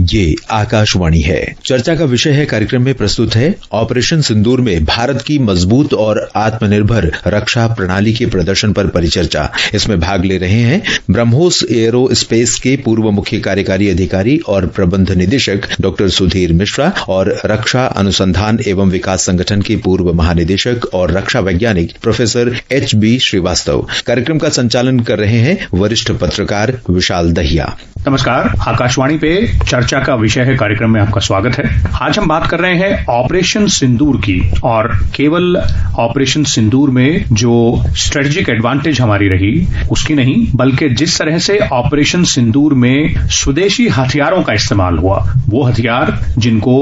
ये आकाशवाणी है। चर्चा का विषय है कार्यक्रम में प्रस्तुत है ऑपरेशन सिंदूर में भारत की मजबूत और आत्मनिर्भर रक्षा प्रणाली के प्रदर्शन पर परिचर्चा। इसमें भाग ले रहे हैं ब्रह्मोस एयरो स्पेस के पूर्व मुख्य कार्यकारी अधिकारी और प्रबंध निदेशक डॉक्टर सुधीर मिश्रा और रक्षा अनुसंधान एवं विकास संगठन के पूर्व महानिदेशक और रक्षा वैज्ञानिक प्रोफेसर HB श्रीवास्तव। कार्यक्रम का संचालन कर रहे हैं वरिष्ठ पत्रकार विशाल दहिया। नमस्कार, आकाशवाणी पे चर्चा का विषय है कार्यक्रम में आपका स्वागत है। आज हम बात कर रहे हैं ऑपरेशन सिंदूर की, और केवल ऑपरेशन सिंदूर में जो स्ट्रेटेजिक एडवांटेज हमारी रही उसकी नहीं, बल्कि जिस तरह से ऑपरेशन सिंदूर में स्वदेशी हथियारों का इस्तेमाल हुआ, वो हथियार जिनको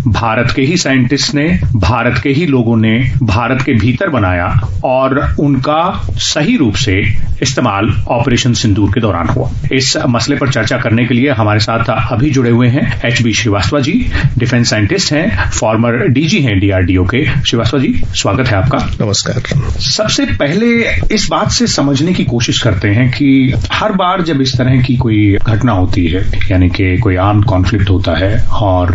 भारत के ही साइंटिस्ट ने, भारत के ही लोगों ने भारत के भीतर बनाया और उनका सही रूप से इस्तेमाल ऑपरेशन सिंदूर के दौरान हुआ। इस मसले पर चर्चा करने के लिए हमारे साथ अभी जुड़े हुए हैं HB Srivastava ji, defence scientist हैं, फॉर्मर DG हैं DRDO के। श्रीवास्तव जी, स्वागत है आपका। नमस्कार। सबसे पहले इस बात से समझने की कोशिश करते हैं कि हर बार जब इस तरह की कोई घटना होती है, यानी कि कोई आर्म्ड कॉन्फ्लिक्ट होता है, और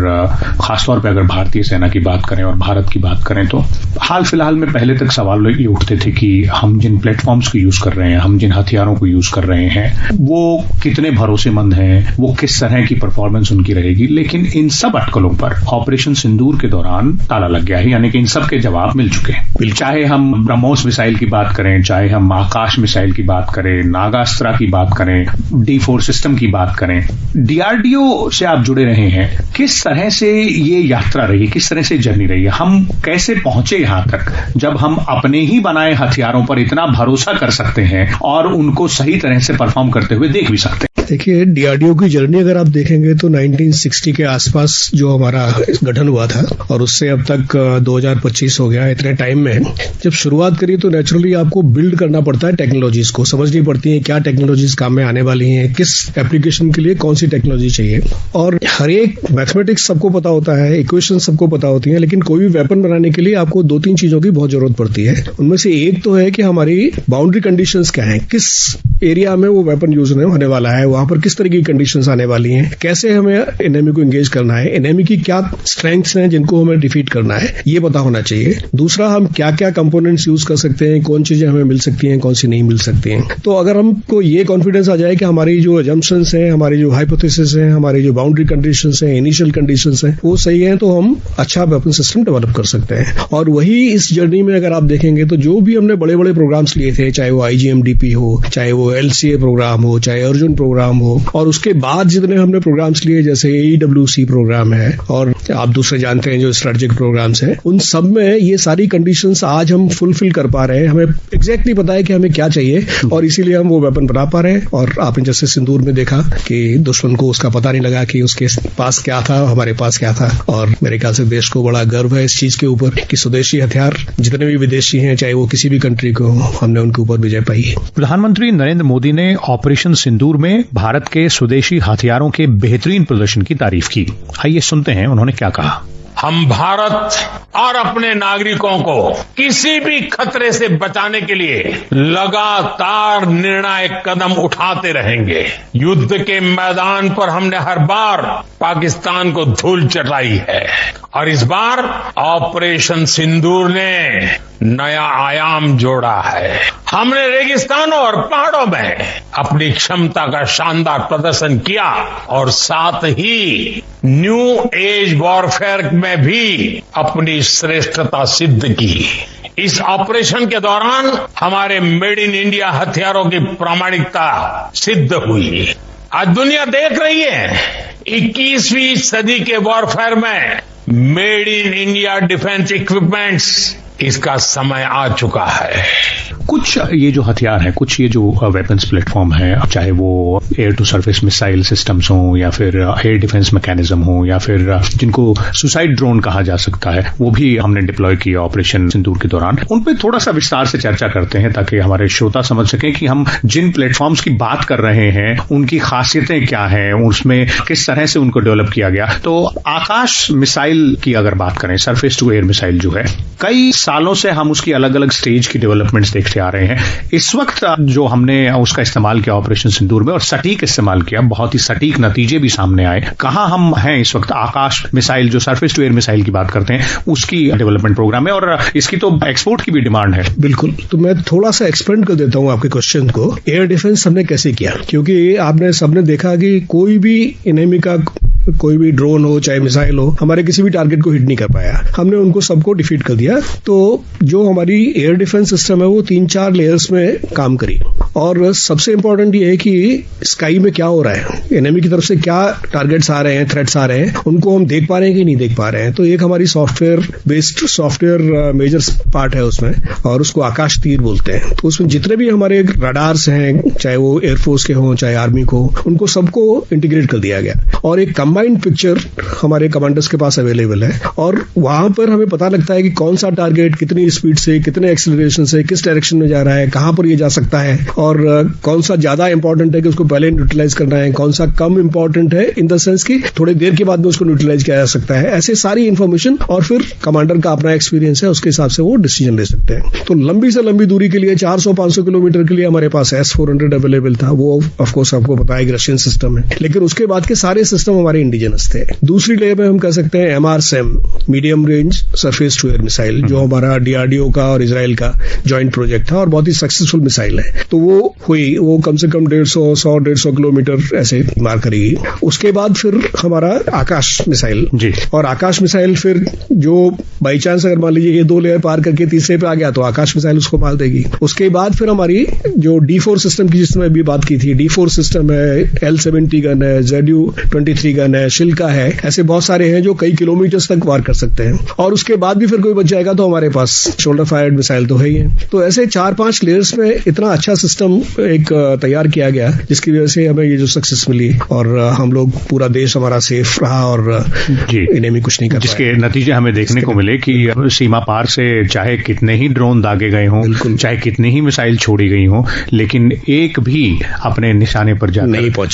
खासतौर पर अगर भारतीय सेना की बात करें और भारत की बात करें, तो हाल फिलहाल में पहले तक सवाल ये उठते थे कि हम जिन प्लेटफॉर्म्स को यूज कर रहे हैं, हम जिन हथियारों को यूज कर रहे हैं, वो कितने भरोसेमंद हैं, वो किस तरह की परफॉर्मेंस उनकी रहेगी। लेकिन इन सब अटकलों पर ऑपरेशन सिंदूर के दौरान ताला लग गया है, यानी कि इन सब के जवाब मिल चुके हैं। चाहे हम ब्रह्मोस मिसाइल की बात करें, चाहे हम आकाश मिसाइल की बात करें, नागास्त्रा की बात करें, D4 सिस्टम की बात करें, DRDO से आप जुड़े रहे हैं, किस तरह से ये यात्रा रही, किस तरह से जर्नी रही है, हम कैसे पहुंचे यहां तक जब हम अपने ही बनाए हथियारों पर इतना भरोसा कर सकते हैं और उनको सही तरह से परफॉर्म करते हुए देख भी सकते हैं। देखिए, DRDO की जर्नी अगर आप देखेंगे तो 1960 के आसपास जो हमारा गठन हुआ था और उससे अब तक 2025 हो गया। इतने टाइम में जब शुरुआत करी तो नेचुरली आपको बिल्ड करना पड़ता है, टेक्नोलॉजीज को समझनी पड़ती है, क्या टेक्नोलॉजीज काम में आने वाली हैं, किस एप्लीकेशन के लिए कौन सी टेक्नोलॉजी चाहिए। और हर एक मैथमेटिक्स सबको पता होता है, इक्वेशन सबको पता होती है, लेकिन कोई भी वेपन बनाने के लिए आपको 2-3 चीजों की बहुत जरूरत पड़ती है। उनमें से एक तो है कि हमारी बाउंड्री कंडीशंस क्या है, किस एरिया में वो वेपन यूज होने वाला है, वहां पर किस तरह की कंडीशंस आने वाली हैं, कैसे हमें एनिमी को एंगेज करना है, एनिमी की क्या स्ट्रेंथ्स हैं जिनको हमें डिफीट करना है, ये पता होना चाहिए। दूसरा, हम क्या क्या कंपोनेंट्स यूज कर सकते हैं, कौन चीजें हमें मिल सकती हैं, कौन सी नहीं मिल सकती हैं। तो अगर हमको ये कॉन्फिडेंस आ जाए कि हमारी जो अजम्पशंस हैं, हमारी जो हाइपोथेसिस हैं, हमारी जो बाउंड्री कंडीशंस हैं, इनिशियल कंडीशंस हैं, वो सही है, तो हम अच्छा वेपन सिस्टम डेवलप कर सकते हैं। और वही इस जर्नी में अगर आप देखेंगे तो जो भी हमने बड़े बड़े प्रोग्राम्स लिए थे, चाहे वो IGMDP हो, चाहे वो LCA प्रोग्राम हो, चाहे अर्जुन प्रोग्राम हो, और उसके बाद जितने हमने प्रोग्राम्स लिए, जैसे AEWC प्रोग्राम है और आप दूसरे जानते हैं जो स्ट्रेटेजिक प्रोग्राम्स हैं, उन सब में ये सारी कंडीशंस आज हम फुलफिल कर पा रहे हैं। हमें एग्जैक्टली पता है कि हमें क्या चाहिए और इसीलिए हम वो वेपन बना पा रहे हैं। और आपने जैसे सिंदूर में देखा कि दुश्मन को उसका पता नहीं लगा कि उसके पास क्या था, हमारे पास क्या था। और मेरे ख्याल से देश को बड़ा गर्व है इस चीज के ऊपर कि स्वदेशी हथियार जितने भी विदेशी हैं, चाहे वो किसी भी कंट्री को, हमने उनके ऊपर विजय पाई है। प्रधानमंत्री नरेंद्र मोदी ने ऑपरेशन सिंदूर में भारत के स्वदेशी हथियारों के बेहतरीन प्रदर्शन की तारीफ की। आइए सुनते हैं उन्होंने क्या कहा। हम भारत और अपने नागरिकों को किसी भी खतरे से बचाने के लिए लगातार निर्णायक कदम उठाते रहेंगे। युद्ध के मैदान पर हमने हर बार पाकिस्तान को धूल चटाई है और इस बार ऑपरेशन सिंदूर ने नया आयाम जोड़ा है। हमने रेगिस्तानों और पहाड़ों में अपनी क्षमता का शानदार प्रदर्शन किया और साथ ही न्यू एज वॉरफेयर में भी अपनी श्रेष्ठता सिद्ध की। इस ऑपरेशन के दौरान हमारे मेड इन इंडिया हथियारों की प्रामाणिकता सिद्ध हुई। आज दुनिया देख रही है 21वीं सदी के वॉरफेयर में made in India defence equipments, इसका समय आ चुका है। कुछ ये जो हथियार है, कुछ ये जो वेपन्स प्लेटफॉर्म है, चाहे वो air to surface missile systems हो या फिर एयर डिफेंस मैकेनिज्म हो या फिर जिनको सुसाइड ड्रोन कहा जा सकता है, वो भी हमने डिप्लॉय किया ऑपरेशन सिंदूर के दौरान। उन पे थोड़ा सा विस्तार से चर्चा करते हैं ताकि हमारे श्रोता समझ सकें कि हम जिन प्लेटफॉर्म्स की बात कर रहे हैं उनकी खासियतें क्या हैं, उसमें किस तरह से उनको डेवलप किया गया। तो आकाश मिसाइल की अगर बात करें, सरफेस टू एयर मिसाइल जो है, कई सालों से हम उसकी अलग अलग स्टेज की डेवलपमेंट्स देखते आ रहे हैं। इस वक्त जो हमने उसका इस्तेमाल किया ऑपरेशन सिंदूर में और सटीक इस्तेमाल किया, बहुत ही सटीक नतीजे भी सामने आए। कहां हम हैं इस वक्त? आकाश मिसाइल जो सरफेस टू एयर मिसाइल की बात करते हैं उसकी डेवलपमेंट प्रोग्राम है और इसकी तो एक्सपोर्ट की भी डिमांड है। बिल्कुल, तो मैं थोड़ा सा एक्सपेंड कर देता हूं आपके क्वेश्चन को। एयर डिफेंस हमने कैसे किया, क्योंकि आपने सबने देखा कि कोई भी एनिमी का कोई भी ड्रोन हो चाहे मिसाइल हो हमारे किसी भी टारगेट को हिट नहीं कर पाया, हमने उनको सबको डिफीट कर दिया। तो जो हमारी एयर डिफेंस सिस्टम है वो 3-4 लेयर्स में काम करी और सबसे इंपॉर्टेंट ये है कि स्काई में क्या हो रहा है, एनिमी की तरफ से क्या टारगेट्स आ रहे हैं, थ्रेट्स आ रहे हैं, उनको हम देख पा रहे हैं कि नहीं देख पा रहे हैं। तो एक हमारी software based software major part है उसमें और उसको आकाश तीर बोलते हैं। तो उसमें जितने भी हमारे रडार्स हैं, चाहे वो एयरफोर्स के हों चाहे आर्मी को, उनको सबको इंटीग्रेट कर दिया गया और एक कंबाइंड पिक्चर हमारे कमांडर्स के पास अवेलेबल है और वहां पर हमें पता लगता है कि कौन सा टारगेट कितनी स्पीड से, कितने एक्सेलरेशन से, किस डायरेक्शन में जा रहा है, कहां पर ये जा सकता है और कौन सा ज्यादा इंपॉर्टेंट है कि उसको पहले न्यूट्रलाइज करना है, कौन सा कम इंपॉर्टेंट है इन द सेंस कि थोड़ी देर के बाद में उसको न्यूट्रलाइज किया जा सकता है। ऐसे सारी इंफॉर्मेशन और फिर कमांडर का अपना एक्सपीरियंस है, उसके हिसाब से वो डिसीजन ले सकते हैं। तो लंबी से लंबी दूरी के लिए 400-500 किलोमीटर के लिए हमारे पास S-400 अवेलेबल था। वो ऑफकोर्स आपको पता है रशियन सिस्टम है, लेकिन उसके बाद के सारे सिस्टम हमारे इंडिजिनस थे। दूसरी लेयर में हम कह सकते हैं MRSAM, medium range surface to air missile, जो हमारा DRDO का और इजराइल का ज्वाइंट प्रोजेक्ट था और बहुत ही सक्सेसफुल मिसाइल है। तो वो कम से कम 150 किलोमीटर ऐसे मार करेगी। उसके बाद फिर हमारा आकाश मिसाइल जी, और आकाश मिसाइल फिर जो बाई चांस अगर मान लीजिए ये 2 लेयर पार करके तीसरे पे आ गया तो आकाश मिसाइल उसको मार देगी। उसके बाद फिर हमारी जो D4 सिस्टम की जिसमें अभी बात की थी, D4 सिस्टम है, L-70 गन है, ZU-23 गन है, शिल्का है, ऐसे बहुत सारे हैं जो कई किलोमीटर्स तक वार कर सकते हैं। और उसके बाद भी फिर कोई बच जाएगा तो हमारे पास शोल्डर फायर्ड मिसाइल तो है ही है। तो ऐसे 4-5 लेयर्स में इतना अच्छा सिस्टम एक तैयार किया गया जिसकी वजह से हमें ये जो सक्सेस मिली और हम लोग पूरा देश हमारा सेफ रहा और एनिमी कुछ नहीं कर पाया। जिसके नतीजे हमें देखने को मिले कि सीमा पार से चाहे कितने ही ड्रोन दागे गए हों, चाहे कितनी ही मिसाइल छोड़ी गई हों, लेकिन एक भी अपने निशाने पर जाकर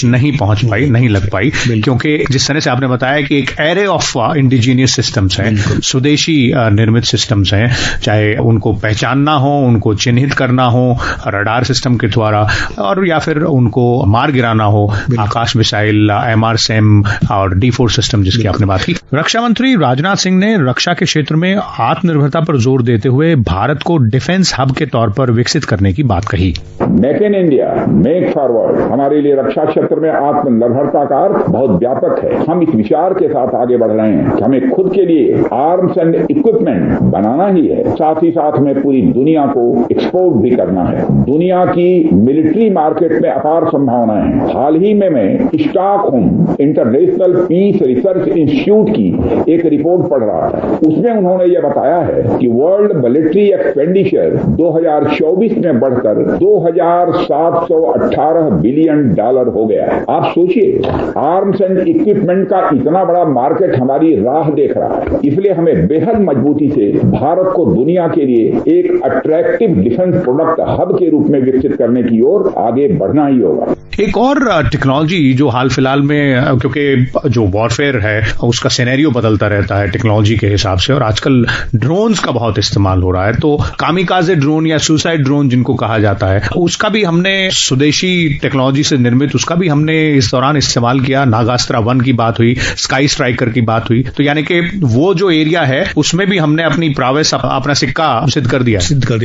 नहीं पहुंच पाई, नहीं लग पाई, क्योंकि जिस तरह से आपने बताया कि एक एरे ऑफ इंडिजीनियस सिस्टम्स हैं, स्वदेशी निर्मित सिस्टम्स हैं, चाहे उनको पहचानना हो, उनको चिन्हित करना हो रडार सिस्टम के द्वारा और या फिर उनको मार गिराना हो, आकाश मिसाइल, MRSAM और D4 सिस्टम जिसकी आपने बात की। रक्षा मंत्री राजनाथ सिंह ने रक्षा के क्षेत्र में आत्मनिर्भरता पर जोर देते हुए भारत को डिफेंस हब के तौर पर विकसित करने की बात कही। Make in India, make forward हमारे लिए रक्षा क्षेत्र में आत्मनिर्भरता का अर्थ बहुत व्यापक है। हम इस विचार के साथ आगे बढ़ रहे हैं कि हमें खुद के लिए आर्म्स एंड इक्विपमेंट बनाना ही है, साथ ही साथ हमें पूरी दुनिया को एक्सपोर्ट भी करना है। दुनिया की मिलिट्री मार्केट में अपार संभावनाएं हैं। हाल ही में मैं Stockholm International Peace Research Institute की एक रिपोर्ट पढ़ रहा था। उसमें उन्होंने यह बताया है कि वर्ल्ड मिलिट्री एक्सपेंडिचर 2024 में बढ़कर $2,718 बिलियन हो गया है। आप सोचिए, आर्म्स एंड इक्विपमेंट का इतना बड़ा मार्केट हमारी राह देख रहा है। इसलिए हमें बेहद मजबूती से भारत को दुनिया के लिए एक अट्रैक्टिव डिफेंस प्रोडक्ट हब के रूप में विकसित करने की ओर आगे बढ़ना ही होगा। एक और टेक्नोलॉजी जो हाल फिलहाल में, क्योंकि जो वॉरफेयर है उसका सिनेरियो बदलता रहता है टेक्नोलॉजी के हिसाब से और आजकल ड्रोन्स का बहुत इस्तेमाल हो रहा है, तो कामिकाजे ड्रोन या सुसाइड ड्रोन जिनको कहा जाता है, उसका भी हमने स्वदेशी टेक्नोलॉजी से निर्मित उसका भी हमने इस दौरान इस्तेमाल किया। नागास्त्रा 1 की बात हुई, स्काई स्ट्राइकर की बात हुई, तो यानी कि वो जो एरिया है उसमें भी हमने अपनी प्रावेश, अपना सिक्का सिद्ध कर दिया,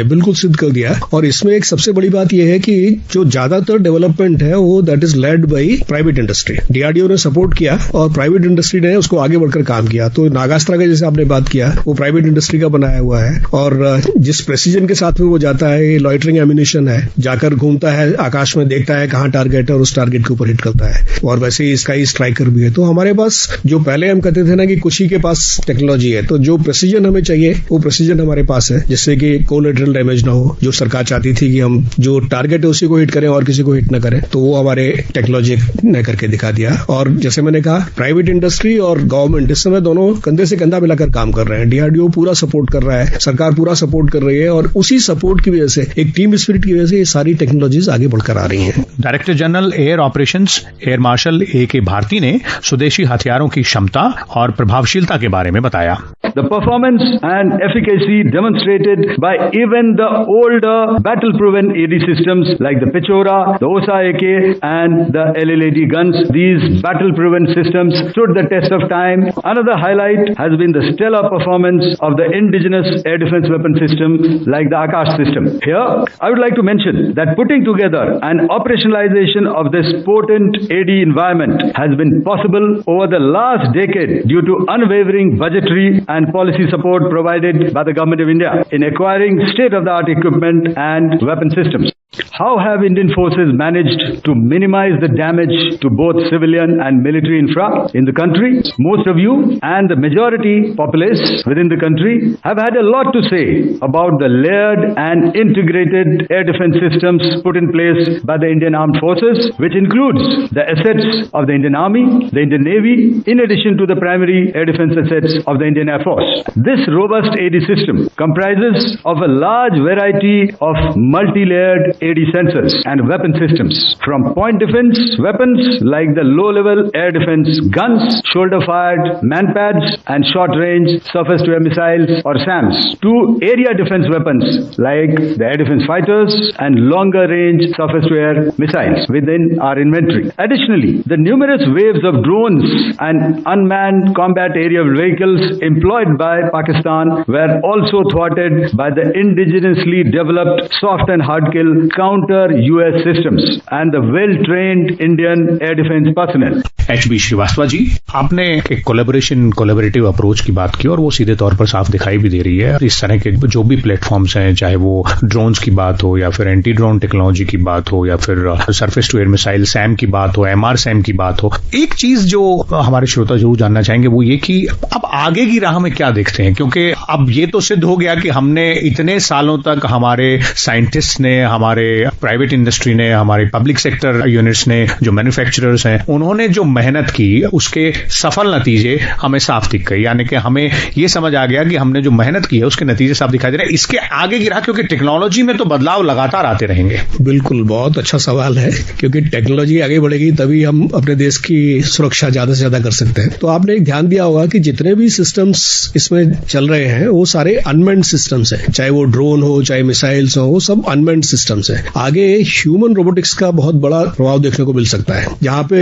बिल्कुल सिद्ध कर दिया। और इसमें एक सबसे बड़ी बात यह है कि जो ज्यादातर डेवलपमेंट है वो that is led by private industry. DRDO ने सपोर्ट किया और प्राइवेट इंडस्ट्री ने उसको आगे बढ़कर काम किया। तो नागास्त्रा का जैसे आपने बात किया वो प्राइवेट इंडस्ट्री का बनाया हुआ है और जिस प्रेसिजन के साथ में वो जाता है, ये लॉइटरिंग एम्यूनिशन है, जाकर घूमता है आकाश में, देखता है कहां टारगेट है और उस टारगेट के ऊपर हिट करता है। और वैसे ही स्काई स्ट्राइकर भी है। तो हमारे पास जो पहले हम कहते थे ना कि कुछ ही के पास टेक्नोलॉजी है, तो जो प्रेसिजन हमें चाहिए वो प्रेसिजन हमारे पास है, जिससे कि कोलैटरल डैमेज ना हो। जो सरकार चाहती थी कि हम जो टारगेट है उसी को हिट करें और किसी को हिट ना करें, तो वो हमारे टेक्नोलॉजी ने करके दिखा दिया। और जैसे मैंने कहा, प्राइवेट इंडस्ट्री और गवर्नमेंट इस समय दोनों कंधे से कंधा मिलाकर काम कर रहे हैं। DRDO पूरा सपोर्ट कर रहा है, सरकार पूरा सपोर्ट कर रही है और उसी सपोर्ट की वजह से, एक टीम स्पिरिट की वजह से ये सारी टेक्नोलॉजीज आगे बढ़कर आ रही हैं। Director general air operations air marshal AK Bharti ने स्वदेशी हथियारों की क्षमता और प्रभावशीलता के बारे में बताया। the performance and efficacy demonstrated by even the older battle-proven AD systems like the Pechora, the Osa AK and the LLAD guns. These battle-proven systems stood the test of time. Another highlight has been the stellar performance of the indigenous air defense weapon system like the Akash system. Here, I would like to mention that putting together and operationalization of this potent AD environment has been possible over the last decade due to unwavering budgetary and policy support provided by the Government of India in acquiring state-of-the-art equipment and weapon systems. How have Indian forces managed to minimize the damage to both civilian and military infra in the country? Most of you and the majority populace within the country have had a lot to say about the layered and integrated air defense systems put in place by the Indian Armed Forces, which includes the assets of the Indian Army, the Indian Navy, in addition to the primary air defense assets of the Indian Air Force. This robust AD system comprises of a large variety of multi-layered AD sensors and weapon systems, from point defense weapons like the low-level air defense guns, shoulder-fired manpads and short-range surface-to-air missiles or SAMs, to area defense weapons like the air defense fighters and longer-range surface-to-air missiles within our inventory. Additionally, the numerous waves of drones and unmanned combat aerial vehicles employed by Pakistan were also thwarted by the indigenously developed soft and hard kill counter-US systems and the well-trained Indian air defense personnel. HB Srivastava ji, आपने एक collaborative approach की बात की और वो सीधे तौर पर साफ दिखाई भी दे रही है। इस तरह के जो भी प्लेटफॉर्म्स हैं, चाहे वो ड्रोन्स की बात हो या फिर एंटी ड्रोन टेक्नोलॉजी की बात हो या फिर surface to air missile SAM की बात हो, MR सैम की बात हो, एक चीज जो हमारे श्रोता जरूर जानना चाहेंगे वो ये कि अब आगे की राह में क्या देखते हैं, क्योंकि अब ये तो सिद्ध हो गया कि हमने इतने सालों तक हमारे साइंटिस्ट ने, हमारे प्राइवेट इंडस्ट्री ने, हमारे पब्लिक सेक्टर यूनिट्स ने, जो मैन्युफैक्चरर्स हैं, उन्होंने जो मेहनत की उसके सफल नतीजे हमें साफ दिख गए। यानी कि हमें ये समझ आ गया कि हमने जो मेहनत की है उसके नतीजे साफ दिखाई दे रहे हैं। इसके आगे की राह, क्योंकि टेक्नोलॉजी में तो बदलाव लगातार आते रहेंगे। बिल्कुल, बहुत अच्छा सवाल है, क्योंकि टेक्नोलॉजी आगे बढ़ेगी तभी हम अपने देश की सुरक्षा ज्यादा से ज्यादा कर सकते हैं। तो आपने एक ध्यान दिया होगा कि जितने भी सिस्टम्स इसमें चल रहे हैं वो सारे अनमैन्ड सिस्टम्स हैं, चाहे वो ड्रोन हो, चाहे मिसाइल्स हो, वो सब अनमैन्ड सिस्टम्स हैं। आगे ह्यूमन रोबोटिक्स का बहुत बड़ा प्रभाव देखने को मिल सकता है, जहां पे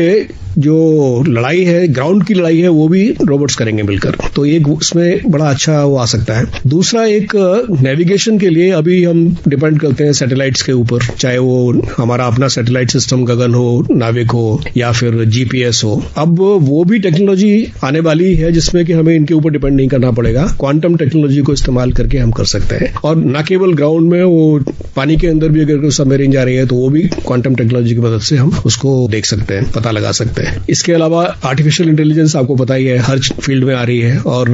जो लड़ाई है, ग्राउंड की लड़ाई है, वो भी रोबोट्स करेंगे मिलकर। तो एक उसमें बड़ा अच्छा वो आ सकता है। दूसरा, एक नेविगेशन के लिए अभी हम डिपेंड करते हैं सैटेलाइट्स के ऊपर, चाहे वो हमारा अपना सैटेलाइट सिस्टम गगन हो, नाविक हो या फिर जीपीएस हो। अब वो भी टेक्नोलॉजी आने वाली है जिसमें कि हमें इनके ऊपर डिपेंड नहीं करना पड़ेगा। क्वांटम टेक्नोलॉजी को इस्तेमाल करके हम कर सकते हैं, और न केवल ग्राउंड में, वो पानी के अंदर भी अगर कोई सबमरीन जा रही है तो वो भी क्वांटम टेक्नोलॉजी की मदद से हम उसको देख सकते हैं, पता लगा सकते हैं। इसके अलावा आर्टिफिशियल इंटेलिजेंस आपको पता ही है, हर फील्ड में आ रही है, और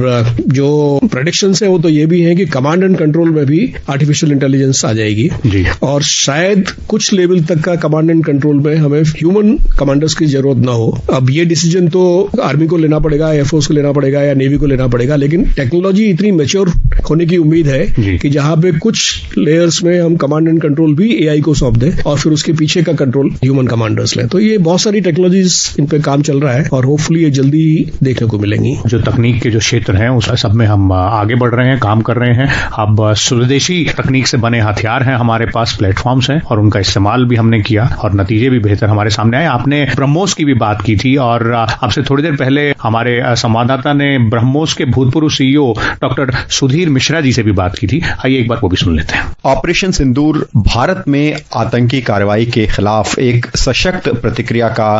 जो प्रेडिक्शंस है वो तो ये भी है कि कमांड एंड कंट्रोल में भी आर्टिफिशियल इंटेलिजेंस आ जाएगी जी। और शायद कुछ लेवल तक का कमांड एंड कंट्रोल में हमें ह्यूमन कमांडर्स की जरूरत ना हो। अब ये डिसीजन तो आर्मी को लेना पड़ेगा, एयरफोर्स को लेना पड़ेगा या नेवी को लेना पड़ेगा, लेकिन टेक्नोलॉजी इतनी मैच्योर होने की उम्मीद है कि जहां पे कुछ लेयर्स में हम कमांड एंड कंट्रोल भी एआई को सौंप दें और फिर उसके पीछे का कंट्रोल ह्यूमन कमांडर्स लें। तो ये बहुत सारी टेक्नोलॉजीज इन पे काम चल रहा है और होपफुली ये जल्दी देखने को मिलेंगी। जो तकनीक के जो क्षेत्र हैं उस सब में हम आगे बढ़ रहे हैं, काम कर रहे हैं। अब स्वदेशी तकनीक से बने हथियार हैं हमारे पास, प्लेटफॉर्म्स हैं, और उनका इस्तेमाल भी हमने किया और नतीजे भी बेहतर हमारे सामने आए। आपने ब्रह्मोस की भी बात की थी और आपसे थोड़ी देर पहले हमारे संवाददाता ने ब्रह्मोस के भूतपूर्व सीईओ डॉक्टर सुधीर मिश्रा जी से भी बात की थी। आइए एक बार वो भी सुन लेते हैं। ऑपरेशन सिंदूर भारत में आतंकी कार्रवाई के खिलाफ एक सशक्त प्रतिक्रिया का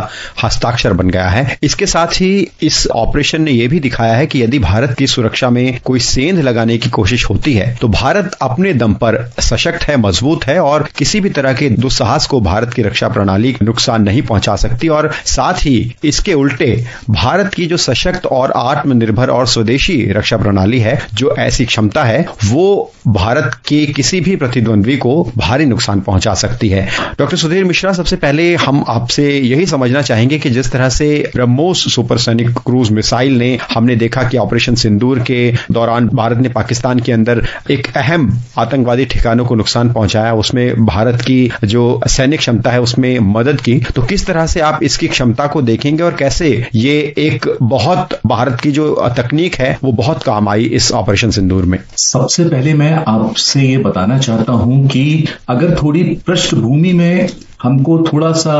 हस्ताक्षर बन गया है। इसके साथ ही इस ऑपरेशन ने यह भी दिखाया है कि यदि भारत की सुरक्षा में कोई सेंध लगाने की कोशिश होती है तो भारत अपने दम पर सशक्त है, मजबूत है और किसी भी तरह के दुस्साहस को भारत की रक्षा प्रणाली नुकसान नहीं पहुंचा सकती। और साथ ही इसके उल्टे भारत की जो सशक्त और आत्मनिर्भर और स्वदेशी रक्षा प्रणाली है, जो ऐसी क्षमता है वो भारत के किसी भी प्रतिद्वंद्वी को भारी नुकसान पहुंचा सकती है। डॉक्टर सुधीर मिश्रा, सबसे पहले हम आपसे यही समझना चाहेंगे कि जिस तरह से ब्रह्मोस सुपरसोनिक क्रूज मिसाइल ने, हमने देखा कि ऑपरेशन सिंदूर के दौरान भारत ने पाकिस्तान के अंदर एक अहम आतंकवादी ठिकानों को नुकसान पहुंचाया, उसमें भारत की जो सैनिक क्षमता है उसमें मदद की, तो किस तरह से आप इसकी क्षमता को देखेंगे और कैसे ये एक बहुत भारत की जो तकनीक है वो बहुत काम आई इस ऑपरेशन सिंदूर में? सबसे पहले मैं आपसे ये बताना चाहता हूं कि अगर थोड़ी पृष्ठभूमि में हमको थोड़ा सा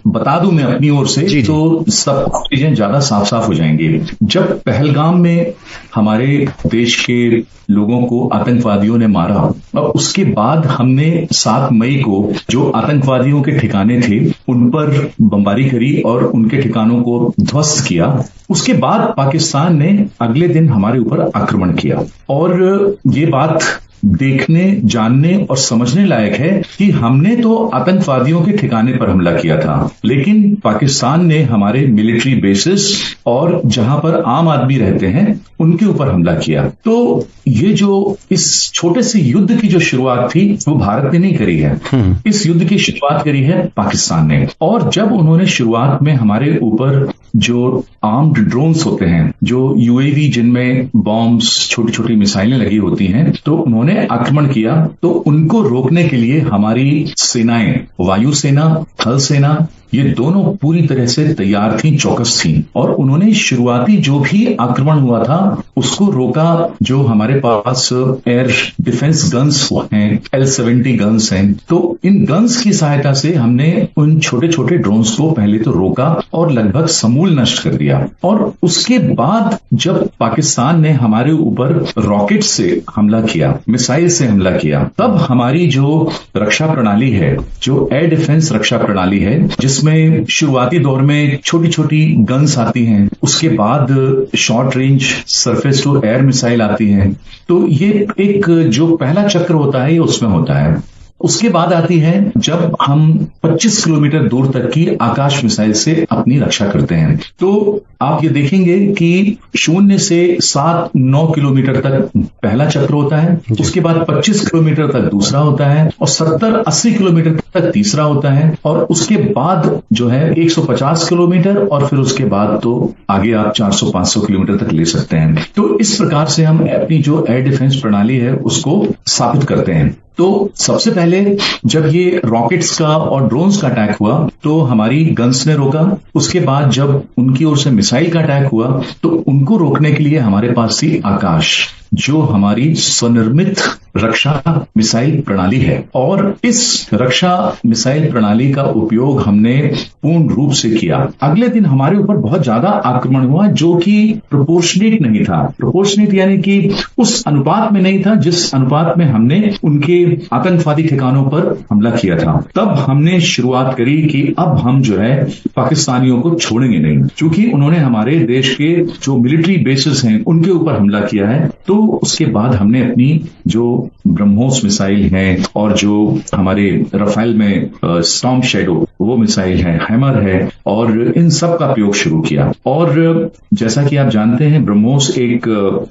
बता दूं मैं अपनी ओर से, तो सब चीजें ज्यादा साफ साफ हो जाएंगी। जब पहलगाम में हमारे देश के लोगों को आतंकवादियों ने मारा और उसके बाद हमने 7 मई को जो आतंकवादियों के ठिकाने थे उन पर बमबारी करी और उनके ठिकानों को ध्वस्त किया, उसके बाद पाकिस्तान ने अगले दिन हमारे ऊपर आक्रमण किया। और ये बात देखने, जानने और समझने लायक है कि हमने तो आतंकवादियों के ठिकाने पर हमला किया था, लेकिन पाकिस्तान ने हमारे मिलिट्री बेसिस और जहां पर आम आदमी रहते हैं उनके ऊपर हमला किया। तो ये जो इस छोटे से युद्ध की जो शुरुआत थी वो भारत ने नहीं करी है, इस युद्ध की शुरुआत करी है पाकिस्तान ने। और जब उन्होंने शुरुआत में हमारे ऊपर जो आर्म्ड ड्रोन्स होते हैं, जो यूएवी जिनमें बॉम्ब्स, छोटी छोटी मिसाइलें लगी होती हैं, तो उन्होंने आक्रमण किया। तो उनको रोकने के लिए हमारी सेनाएं, वायुसेना, थल सेना, ये दोनों पूरी तरह से तैयार थी, चौकस थी, और उन्होंने शुरुआती जो भी आक्रमण हुआ था उसको रोका। जो हमारे पास एयर डिफेंस गन्स हैं, L-70 गन्स हैं, तो इन गन्स की सहायता से हमने उन छोटे छोटे ड्रोन्स को पहले तो रोका और लगभग समूल नष्ट कर दिया। और उसके बाद जब पाकिस्तान ने हमारे ऊपर रॉकेट से हमला किया, मिसाइल से हमला किया, तब हमारी जो रक्षा प्रणाली है, जो एयर डिफेंस रक्षा प्रणाली है, जिसमें शुरुआती दौर में छोटी छोटी गन्स आती हैं, उसके बाद short range surface to air missile आती हैं, तो ये एक जो पहला चक्र होता है ये उसमें होता है। उसके बाद आती है जब हम 25 किलोमीटर दूर तक की आकाश मिसाइल से अपनी रक्षा करते हैं। तो आप ये देखेंगे कि 0 से 7-9 किलोमीटर तक पहला चक्र होता है, उसके बाद 25 किलोमीटर तक दूसरा होता है और 70-80 किलोमीटर तक तीसरा होता है, और उसके बाद जो है 150 किलोमीटर, और फिर उसके बाद तो आगे आप 400-500 किलोमीटर तक ले सकते हैं। तो इस प्रकार से हम अपनी जो एयर डिफेंस प्रणाली है उसको स्थापित करते हैं। तो सबसे पहले जब ये रॉकेट्स का और ड्रोन्स का अटैक हुआ तो हमारी गन्स ने रोका। उसके बाद जब उनकी ओर से मिसाइल का अटैक हुआ तो उनको रोकने के लिए हमारे पास थी आकाश, जो हमारी स्वनिर्मित रक्षा मिसाइल प्रणाली है। और इस रक्षा मिसाइल प्रणाली का उपयोग हमने पूर्ण रूप से किया। अगले दिन हमारे ऊपर बहुत ज्यादा आक्रमण हुआ जो कि प्रोपोर्शनेट नहीं था। प्रोपोर्शनेट यानी कि उस अनुपात में नहीं था जिस अनुपात में हमने उनके आतंकवादी ठिकानों पर हमला किया था। तब हमने शुरुआत करी कि अब हम जो है पाकिस्तानियों को छोड़ेंगे नहीं, क्योंकि उन्होंने हमारे देश के जो मिलिट्री बेसिस हैं उनके ऊपर हमला किया है। तो उसके बाद हमने अपनी जो ब्रह्मोस मिसाइल है और जो हमारे रफाइल में स्टॉर्म शैडो वो मिसाइल है, हैमर है, और इन सब का प्रयोग शुरू किया। और जैसा कि आप जानते हैं ब्रह्मोस एक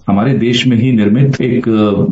हमारे देश में ही निर्मित एक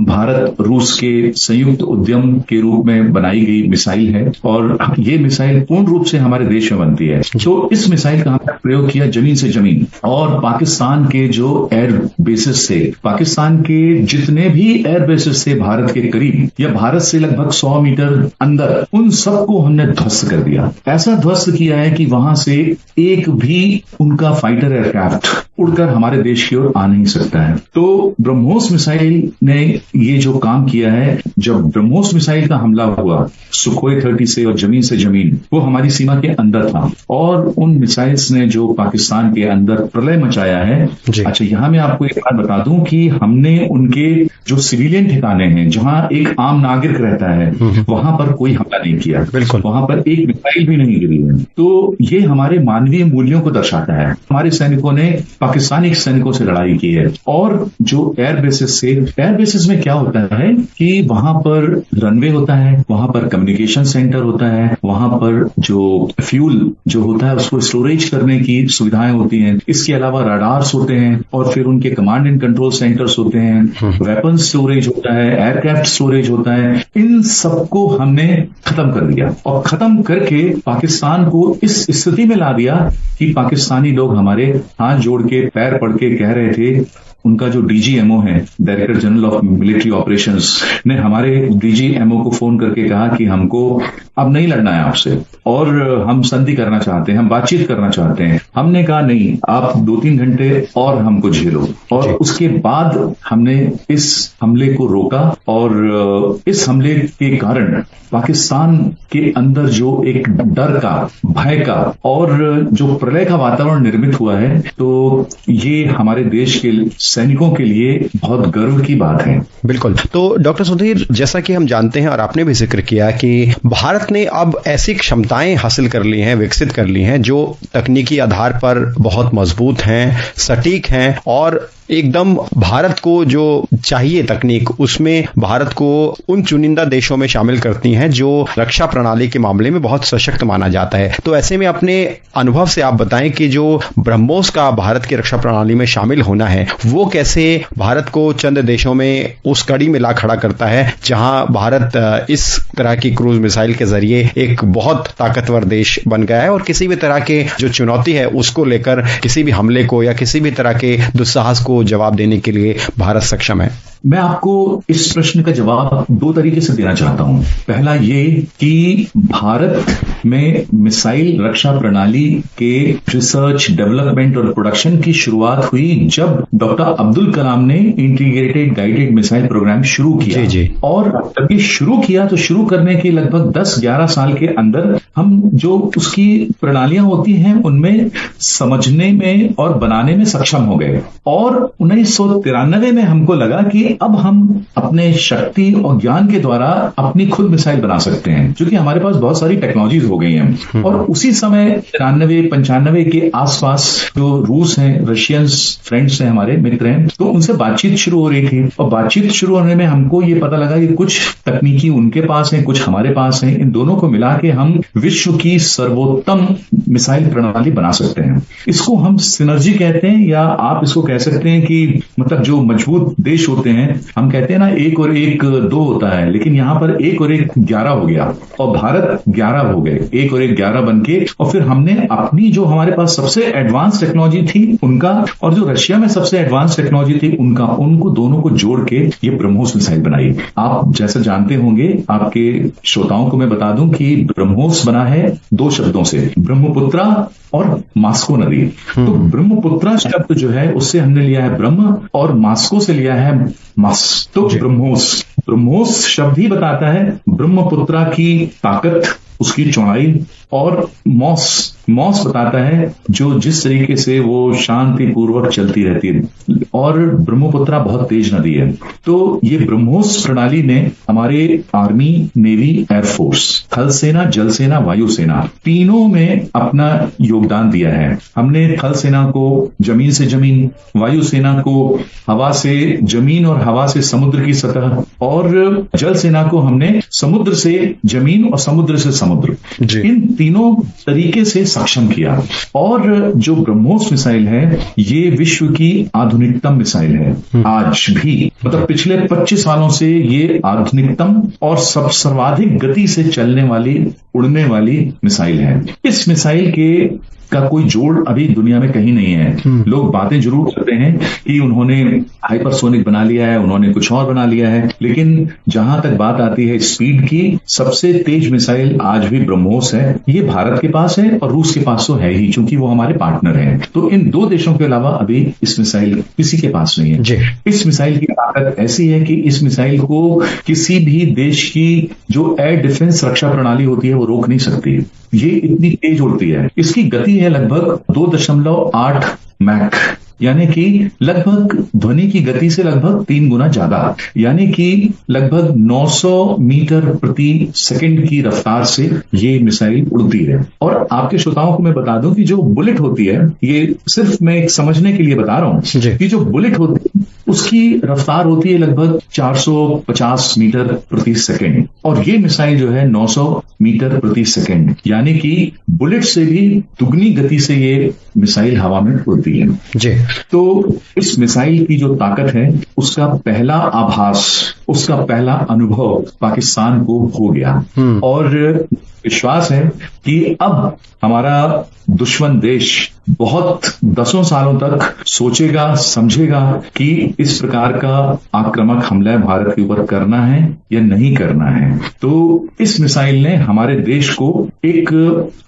भारत रूस के संयुक्त उद्यम के रूप में बनाई गई मिसाइल है, और ये मिसाइल पूर्ण रूप से हमारे देश में बनती है। तो इस मिसाइल का हमने प्रयोग किया जमीन से जमीन, और पाकिस्तान के जो एयर बेसिस थे, पाकिस्तान के जितने भी एयर बेसिस थे भारत के करीब या भारत से लगभग 100 मीटर अंदर, उन सबको हमने ध्वस्त कर दिया। ऐसा ध्वस्त किया है कि वहां से एक भी उनका फाइटर एयरक्राफ्ट उड़कर हमारे देश की ओर आ नहीं सकता है। तो ब्रह्मोस मिसाइल ने ये जो काम किया है, जब ब्रह्मोस मिसाइल का हमला हुआ सुखोई 30 से और जमीन से जमीन, वो हमारी सीमा के अंदर था, और उन मिसाइल्स ने जो पाकिस्तान के अंदर प्रलय मचाया है। अच्छा, यहां मैं आपको एक बात बता दूं कि हमने उनके जो सिविलियन ठिकाने हैं जहां एक आम नागरिक रहता है वहां पर कोई हमला नहीं किया, बिल्कुल वहां पर एक मिसाइल भी नहीं गिरी है। तो ये हमारे मानवीय मूल्यों को दर्शाता है। हमारे सैनिकों ने पाकिस्तानी सैनिकों से लड़ाई की है। और जो एयर बेसिस से, एयर बेसिस में क्या होता है कि वहां पर रनवे होता है, वहां पर कम्युनिकेशन सेंटर होता है, वहां पर जो फ्यूल जो होता है उसको स्टोरेज करने की सुविधाएं होती हैं। इसके अलावा रडार्स होते हैं, और फिर उनके कमांड एंड कंट्रोल सेंटर्स होते हैं, वेपन स्टोरेज होता है, एयरक्राफ्ट स्टोरेज होता है, इन सबको हमने खत्म कर दिया और खत्म करके पाकिस्तान को इस स्थिति में ला दिया कि पाकिस्तानी लोग हमारे हाथ जोड़ के पैर पड़ के कह रहे थे, उनका जो डीजीएमओ है, director general of military operations, ने हमारे डीजीएमओ को फोन करके कहा कि हमको अब नहीं लड़ना है आपसे और हम संधि करना चाहते हैं, हम बातचीत करना चाहते हैं। हमने कहा नहीं, आप 2-3 घंटे और हमको झेलो। और उसके बाद हमने इस हमले को रोका और इस हमले के कारण पाकिस्तान के अंदर जो एक डर का, भय का और जो प्रलय का वातावरण निर्मित हुआ है, तो ये हमारे देश के सैनिकों के लिए बहुत गर्व की बात है। बिल्कुल। तो डॉक्टर सुधीर, जैसा कि हम जानते हैं और आपने भी जिक्र किया कि भारत ने अब ऐसी क्षमताएं हासिल कर ली हैं, विकसित कर ली हैं, जो तकनीकी आधार पर बहुत मजबूत हैं, सटीक हैं और एकदम भारत को जो चाहिए तकनीक, उसमें भारत को उन चुनिंदा देशों में शामिल करती हैं जो रक्षा प्रणाली के मामले में बहुत सशक्त माना जाता है। तो ऐसे में अपने अनुभव से आप बताएं कि जो ब्रह्मोस का भारत की रक्षा प्रणाली में शामिल होना है, वो कैसे भारत को चंद देशों में उस कड़ी में ला खड़ा करता है जहां भारत इस तरह की क्रूज मिसाइल के जरिए एक बहुत ताकतवर देश बन गया है और किसी भी तरह के जो चुनौती है उसको लेकर किसी भी हमले को या किसी भी तरह के दुस्साहस को जवाब देने के लिए भारत सक्षम है। मैं आपको इस प्रश्न का जवाब 2 तरीके से देना चाहता हूं। पहला ये कि भारत में मिसाइल रक्षा प्रणाली के रिसर्च, डेवलपमेंट और प्रोडक्शन की शुरुआत हुई जब डॉक्टर अब्दुल कलाम ने इंटीग्रेटेड गाइडेड मिसाइल प्रोग्राम शुरू किया। जी। और जब ये शुरू किया तो शुरू करने के लगभग 10-11 साल के अंदर हम जो उसकी प्रणालियां होती हैं उनमें समझने में और बनाने में सक्षम हो गए और 1993 में हमको लगा कि अब हम अपने शक्ति और ज्ञान के द्वारा अपनी खुद मिसाइल बना सकते हैं, क्योंकि हमारे पास बहुत सारी टेक्नोलॉजीज हो गई हैं। और उसी समय 93-95 के आसपास जो रूस हैं, रशियंस फ्रेंड्स हैं, हमारे मित्र हैं, तो उनसे बातचीत शुरू हो रही थी और बातचीत शुरू होने में हमको ये पता लगा कि कुछ तकनीकी उनके पास है, कुछ हमारे पास है, इन दोनों को मिला के हम विश्व की सर्वोत्तम मिसाइल प्रणाली बना सकते हैं। इसको हम सिनर्जी कहते हैं या आप इसको कह सकते हैं कि मतलब जो मजबूत देश होते हैं, हम कहते हैं ना 1 और 1 2 होता है, लेकिन यहां पर 1 और 1 11 हो गया और भारत 11 हो गए, 1 और 1 11 बन के। और फिर हमने अपनी जो हमारे पास सबसे एडवांस टेक्नोलॉजी थी उनका और जो रशिया में सबसे एडवांस टेक्नोलॉजी थी उनका, उनको दोनों को जोड़ के ये ब्रह्मोस मिसाइल बनाई। आप जैसा जानते होंगे, आपके श्रोताओं को मैं बता दूं कि ब्रह्मोस बना है 2 शब्दों से, ब्रह्मपुत्रा और मास्को नदी। तो ब्रह्मपुत्रा शब्द जो है उससे हमने लिया है ब्रह्म और मास्को से लिया है मास, तो ब्रह्मोस शब्द ही बताता है ब्रह्मपुत्रा की ताकत, उसकी चौड़ाई, और मॉस बताता है जो जिस तरीके से वो शांतिपूर्वक चलती रहती है। और ब्रह्मपुत्रा बहुत तेज नदी है। तो ये ब्रह्मोस प्रणाली ने हमारे आर्मी, नेवी, एयरफोर्स, थल सेना, जल सेना, वायु सेना तीनों में अपना योगदान दिया है। हमने थल सेना को जमीन से जमीन, वायु सेना को हवा से जमीन और हवा से समुद्र की सतह, और जल सेना को हमने समुद्र से जमीन और समुद्र से समुद्र, इन तीनों तरीके से सक्षम किया। और जो ब्रह्मोस मिसाइल है ये विश्व की आधुनिकतम मिसाइल है आज भी, मतलब पिछले 25 सालों से ये आधुनिकतम और सर्वाधिक गति से चलने वाली, उड़ने वाली मिसाइल है। इस मिसाइल का कोई जोड़ अभी दुनिया में कहीं नहीं है। लोग बातें जरूर करते हैं कि उन्होंने हाइपरसोनिक बना लिया है, उन्होंने कुछ और बना लिया है, लेकिन जहां तक बात आती है स्पीड की, सबसे तेज मिसाइल आज भी ब्रह्मोस है। ये भारत के पास है और रूस के पास तो है ही, क्योंकि वो हमारे पार्टनर हैं। तो इन 2 देशों के अलावा अभी इस मिसाइल किसी के पास नहीं है। इस मिसाइल की ताकत ऐसी है कि इस मिसाइल को किसी भी देश की जो एयर डिफेंस रक्षा प्रणाली होती है वो रोक नहीं सकती। ये इतनी तेज उड़ती है। इसकी गति है लगभग 2.8 मैक, यानी कि लगभग ध्वनि की गति से लगभग 3 गुना ज्यादा, यानी कि लगभग 900 मीटर प्रति सेकंड की रफ्तार से ये मिसाइल उड़ती है। और आपके श्रोताओं को मैं बता दूं कि जो बुलेट होती है, ये सिर्फ मैं एक समझने के लिए बता रहा हूं कि जो बुलेट होती है उसकी रफ्तार होती है लगभग 450 मीटर प्रति सेकंड, और ये मिसाइल जो है 900 मीटर प्रति सेकंड यानी कि बुलेट से भी दुगनी गति से ये मिसाइल हवा में उड़ती है जी। तो इस मिसाइल की जो ताकत है उसका पहला आभास, उसका पहला अनुभव पाकिस्तान को हो गया और विश्वास है कि अब हमारा दुश्मन देश बहुत दसों सालों तक सोचेगा, समझेगा कि इस प्रकार का आक्रामक हमला भारत के ऊपर करना है या नहीं करना है। तो इस मिसाइल ने हमारे देश को एक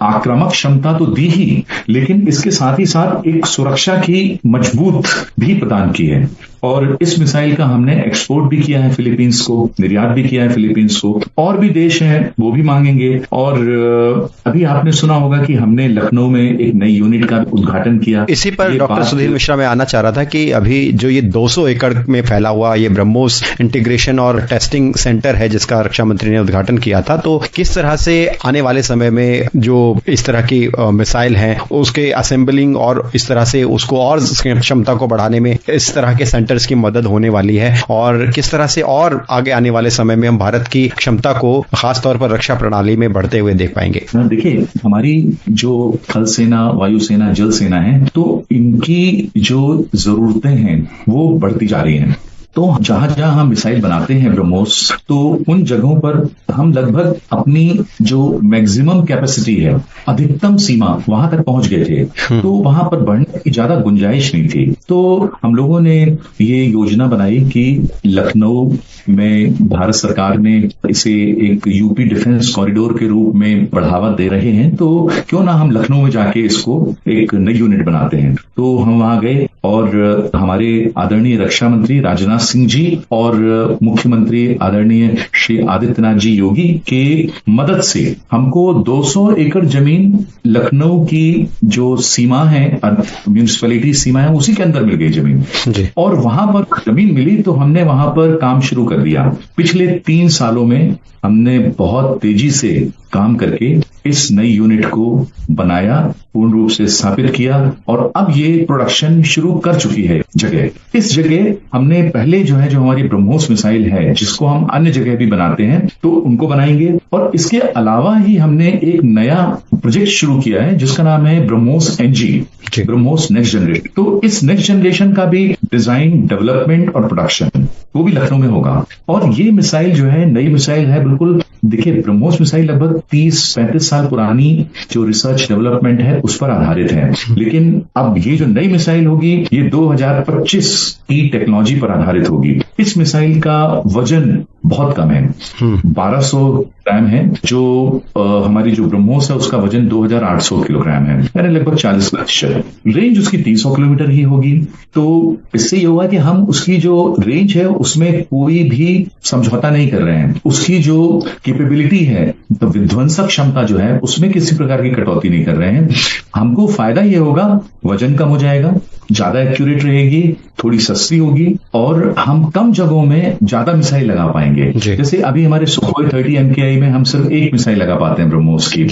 आक्रामक क्षमता तो दी ही, लेकिन इसके साथ ही साथ एक सुरक्षा की मजबूत भी प्रदान की है। और इस मिसाइल का हमने एक्सपोर्ट भी किया है फिलीपींस को, निर्यात भी किया है फिलीपींस को, और भी देश हैं वो भी मांगेंगे। और अभी आपने सुना होगा कि हमने लखनऊ में एक नई यूनिट का उद्घाटन किया। इसी पर डॉक्टर सुधीर मिश्रा मैं आना चाह रहा था कि अभी जो ये 200 एकड़ में फैला हुआ ये ब्रह्मोस इंटीग्रेशन और टेस्टिंग सेंटर है जिसका रक्षा मंत्री ने उद्घाटन किया था, तो किस तरह से आने वाले समय में जो इस तरह की मिसाइल है उसके असेंबलिंग और इस तरह से उसको और क्षमता को बढ़ाने में इस तरह के सेंटर्स की मदद होने वाली है, और किस तरह से और आगे आने वाले समय में हम भारत की क्षमता को खासतौर पर रक्षा प्रणाली में बढ़ते हुए देख पाएंगे? देखिए, हमारी जो थल सेना, वायुसेना, जल सेना है, तो इनकी जो जरूरतें हैं वो बढ़ती जा रही हैं। तो जहां जहां हम मिसाइल बनाते हैं ब्रह्मोस, तो उन जगहों पर हम लगभग अपनी जो मैक्सिमम कैपेसिटी है, अधिकतम सीमा, वहां तक पहुंच गए थे। तो वहां पर बढ़ने की ज्यादा गुंजाइश नहीं थी। तो हम लोगों ने ये योजना बनाई कि लखनऊ में भारत सरकार ने इसे एक यूपी डिफेंस कॉरिडोर के रूप में बढ़ावा दे रहे हैं, तो क्यों ना हम लखनऊ में जाके इसको एक नई यूनिट बनाते हैं। तो हम वहां गए और हमारे आदरणीय रक्षा मंत्री राजनाथ सिंह जी और मुख्यमंत्री आदरणीय श्री आदित्यनाथ जी योगी के मदद से हमको 200 एकड़ जमीन लखनऊ की जो सीमा है, म्यूनिसिपैलिटी सीमा है, उसी के अंदर मिल गई जमीन जी। और वहां पर जमीन मिली तो हमने वहां पर काम शुरू कर दिया। पिछले 3 सालों में हमने बहुत तेजी से काम करके इस नई यूनिट को बनाया, पूर्ण रूप से स्थापित किया और अब ये प्रोडक्शन शुरू कर चुकी है जगह। इस जगह हमने पहले जो हमारी ब्रह्मोस मिसाइल है, जिसको हम अन्य जगह भी बनाते हैं, तो उनको बनाएंगे। और इसके अलावा ही हमने एक नया प्रोजेक्ट शुरू किया है जिसका नाम है BrahMos NG, BrahMos next generation. तो इस नेक्स्ट जनरेशन का भी डिजाइन, डेवलपमेंट और प्रोडक्शन वो भी लखनऊ में होगा। और ये मिसाइल जो है नई मिसाइल है बिल्कुल। देखिए, ब्रह्मोस मिसाइल लगभग 30-35 साल पुरानी जो रिसर्च डेवलपमेंट है उस पर आधारित है, लेकिन अब ये जो नई मिसाइल होगी ये 2025 की टेक्नोलॉजी पर आधारित होगी। इस मिसाइल का वजन बहुत कम है, 1200 ग्राम है। जो हमारी जो ब्रह्मोस है उसका वजन 2800 किलोग्राम है, यानी लगभग 40%। रेंज उसकी 300 किलोमीटर ही होगी। तो इससे ये होगा कि हम उसकी जो रेंज है उसमें कोई भी समझौता नहीं कर रहे हैं। उसकी जो कैपेबिलिटी है, तो विध्वंसक क्षमता जो है, उसमें किसी प्रकार की कटौती नहीं कर रहे हैं। हमको फायदा ये होगा, वजन कम हो जाएगा, ज्यादा एक्यूरेट रहेगी, थोड़ी सस्ती होगी और हम कम जगहों में ज्यादा मिसाइल लगा पाएंगे। जैसे अभी हमारे सुखोई 30 MKI में हम सिर्फ 1 मिसाइल लगा पाते हैं ब्रह्मोस की,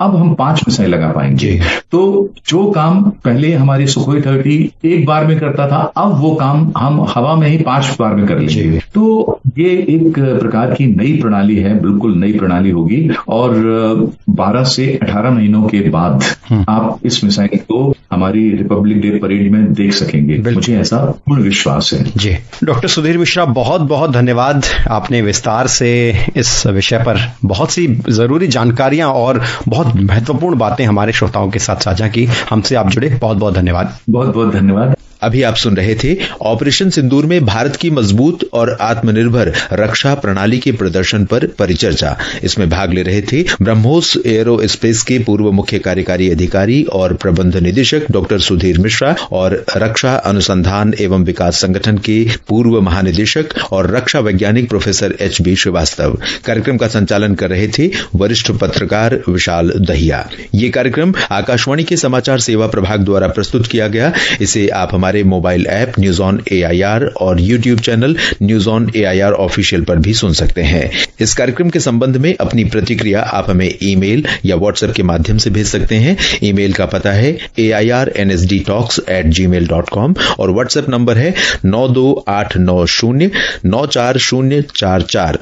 अब हम 5 मिसाइल लगा पाएंगे। तो जो काम पहले हमारे सुखोई 30 एक बार में करता था, अब वो काम हम हवा में ही 5 बार में कर लेंगे। तो ये एक प्रकार की नई प्रणाली है, बिल्कुल नई प्रणाली होगी। और 12 से 18 महीनों के बाद आप इस मिसाइल को हमारी रिपब्लिक डे परेड में देख सकेंगे, मुझे ऐसा पूर्ण विश्वास है। जी, डॉक्टर सुधीर मिश्रा, बहुत बहुत धन्यवाद। आपने विस्तार से इस विषय पर बहुत सी जरूरी जानकारियां और बहुत महत्वपूर्ण बातें हमारे श्रोताओं के साथ साझा की। हमसे आप जुड़े, बहुत बहुत धन्यवाद। बहुत बहुत धन्यवाद। अभी आप सुन रहे थे ऑपरेशन सिंदूर में भारत की मजबूत और आत्मनिर्भर रक्षा प्रणाली के प्रदर्शन पर परिचर्चा। इसमें भाग ले रहे थे ब्रह्मोस एरोस्पेस के पूर्व मुख्य कार्यकारी अधिकारी और प्रबंध निदेशक डॉक्टर सुधीर मिश्रा और रक्षा अनुसंधान एवं विकास संगठन के पूर्व महानिदेशक और रक्षा वैज्ञानिक प्रोफेसर HB श्रीवास्तव। कार्यक्रम का संचालन कर रहे थे वरिष्ठ पत्रकार विशाल दहिया। ये कार्यक्रम आकाशवाणी के समाचार सेवा प्रभाग द्वारा प्रस्तुत किया गया। इसे आप हमारे mobile app news on AIR और YouTube channel news on AIR official पर भी सुन सकते हैं। इस कार्यक्रम के संबंध में अपनी प्रतिक्रिया आप हमें ईमेल या व्हाट्सएप के माध्यम से भेज सकते हैं। ईमेल का पता है airnsdtalks@gmail.com और व्हाट्सएप नंबर है 9289094044।